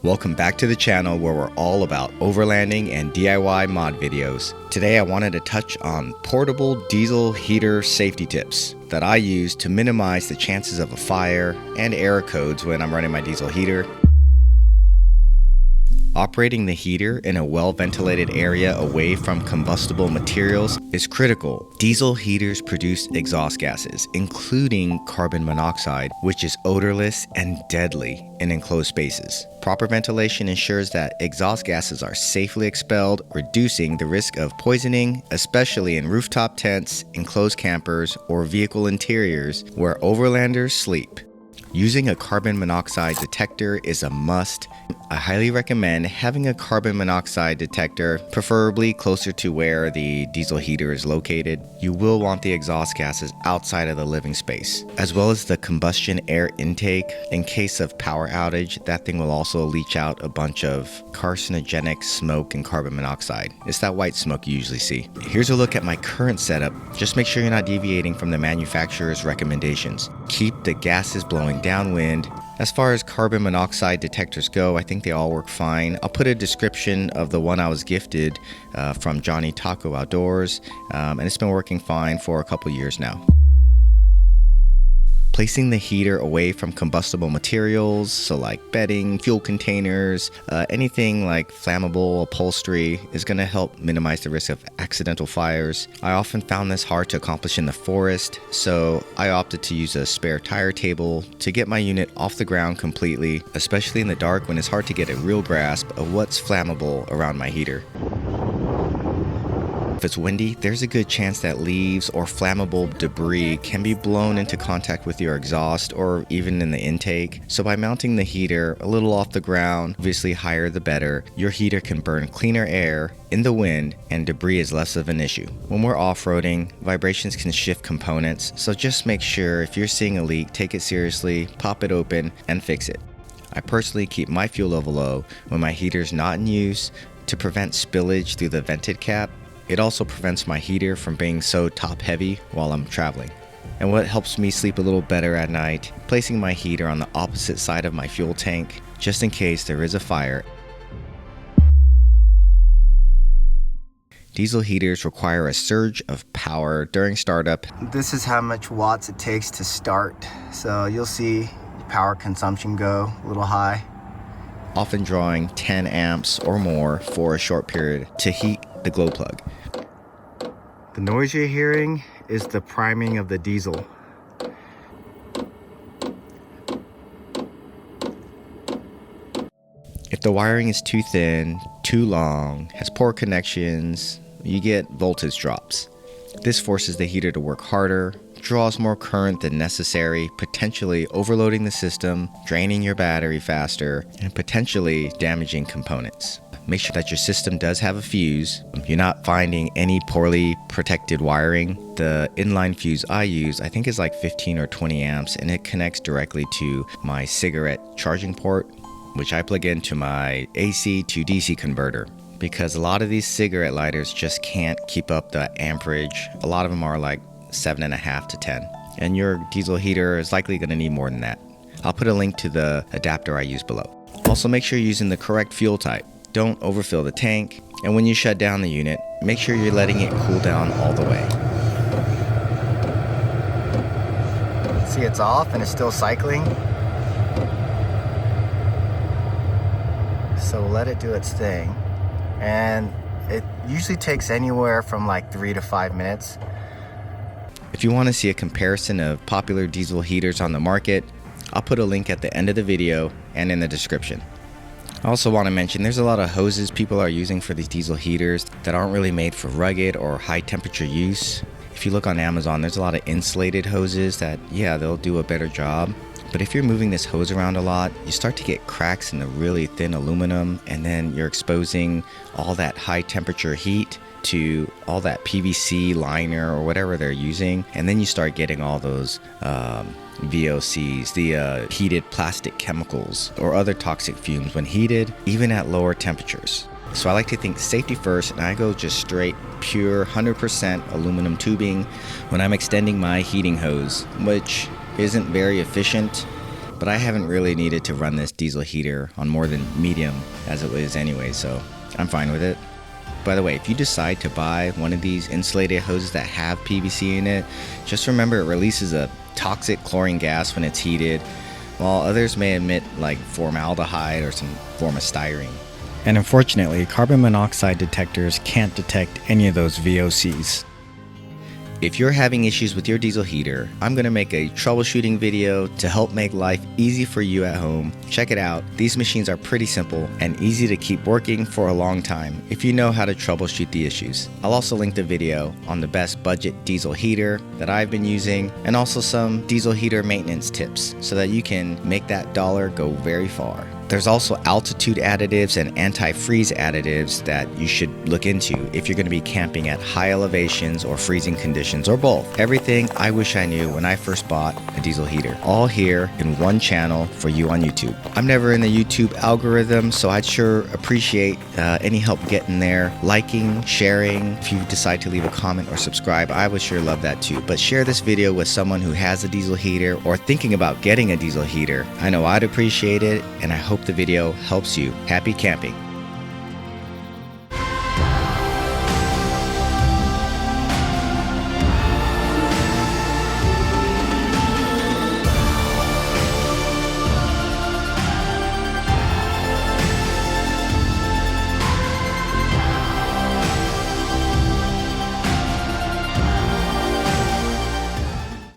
Welcome back to the channel where we're all about overlanding and DIY mod videos. Today I wanted to touch on portable diesel heater safety tips that I use to minimize the chances of a fire and error codes when I'm running my diesel heater. Operating the heater in a well-ventilated area away from combustible materials is critical. Diesel heaters produce exhaust gases, including carbon monoxide, which is odorless and deadly in enclosed spaces. Proper ventilation ensures that exhaust gases are safely expelled, reducing the risk of poisoning, especially in rooftop tents, enclosed campers, or vehicle interiors where overlanders sleep. Using a carbon monoxide detector is a must. I highly recommend having a carbon monoxide detector, preferably closer to where the diesel heater is located. You will want the exhaust gases outside of the living space, as well as the combustion air intake. In case of power outage, that thing will also leach out a bunch of carcinogenic smoke and carbon monoxide. It's that white smoke you usually see. Here's a look at my current setup. Just make sure you're not deviating from the manufacturer's recommendations. Keep the gases blowing downwind. As far as carbon monoxide detectors go, I think they all work fine. I'll put a description of the one I was gifted from Johnny Taco Outdoors, and it's been working fine for a couple years now. Placing the heater away from combustible materials, so like bedding, fuel containers, anything like flammable upholstery is going to help minimize the risk of accidental fires. I often found this hard to accomplish in the forest, so I opted to use a spare tire table to get my unit off the ground completely, especially in the dark when it's hard to get a real grasp of what's flammable around my heater. If it's windy, there's a good chance that leaves or flammable debris can be blown into contact with your exhaust or even in the intake. So by mounting the heater a little off the ground, obviously higher the better, your heater can burn cleaner air in the wind and debris is less of an issue. When we're off-roading, vibrations can shift components, so just make sure if you're seeing a leak, take it seriously, pop it open, and fix it. I personally keep my fuel level low when my heater's not in use to prevent spillage through the vented cap. It also prevents my heater from being so top heavy while I'm traveling. And what helps me sleep a little better at night, placing my heater on the opposite side of my fuel tank, just in case there is a fire. Diesel heaters require a surge of power during startup. This is how much watts it takes to start. So you'll see power consumption go a little high. Often drawing 10 amps or more for a short period to heat the glow plug. The noise you're hearing is the priming of the diesel. If the wiring is too thin, too long, has poor connections, you get voltage drops. This forces the heater to work harder, draws more current than necessary, potentially overloading the system, draining your battery faster, and potentially damaging components. Make sure that your system does have a fuse. If you're not finding any poorly protected wiring, the inline fuse I use, I think is like 15 or 20 amps, and it connects directly to my cigarette charging port, which I plug into my AC to DC converter. Because a lot of these cigarette lighters just can't keep up the amperage. A lot of them are like 7.5 to 10. And your diesel heater is likely going to need more than that. I'll put a link to the adapter I use below. Also make sure you're using the correct fuel type. Don't overfill the tank, and when you shut down the unit, make sure you're letting it cool down all the way. See, it's off and it's still cycling. So let it do its thing. And it usually takes anywhere from like 3 to 5 minutes. If you want to see a comparison of popular diesel heaters on the market, I'll put a link at the end of the video and in the description. I also want to mention there's a lot of hoses people are using for these diesel heaters that aren't really made for rugged or high temperature use. If you look on Amazon, there's a lot of insulated hoses that, yeah, they'll do a better job. But if you're moving this hose around a lot, you start to get cracks in the really thin aluminum, and then you're exposing all that high temperature heat to all that PVC liner or whatever they're using, and then you start getting all those VOCs, the heated plastic chemicals, or other toxic fumes when heated, even at lower temperatures. So I like to think safety first, and I go just straight, pure 100% aluminum tubing when I'm extending my heating hose, which isn't very efficient, but I haven't really needed to run this diesel heater on more than medium as it is anyway, so I'm fine with it. By the way, if you decide to buy one of these insulated hoses that have PVC in it, just remember it releases a toxic chlorine gas when it's heated, while others may emit like formaldehyde or some form of styrene. And unfortunately, carbon monoxide detectors can't detect any of those VOCs. If you're having issues with your diesel heater, I'm going to make a troubleshooting video to help make life easy for you at home. Check it out. These machines are pretty simple and easy to keep working for a long time if you know how to troubleshoot the issues. I'll also link the video on the best budget diesel heater that I've been using, and also some diesel heater maintenance tips so that you can make that dollar go very far. There's also altitude additives and anti-freeze additives that you should look into if you're going to be camping at high elevations or freezing conditions, or both. Everything I wish I knew when I first bought a diesel heater, all here in one channel for you on YouTube. I'm never in the YouTube algorithm, so I'd sure appreciate any help getting there. Liking, sharing, if you decide to leave a comment or subscribe, I would sure love that too. But share this video with someone who has a diesel heater or thinking about getting a diesel heater. I know I'd appreciate it, and I hope the video helps you. Happy camping.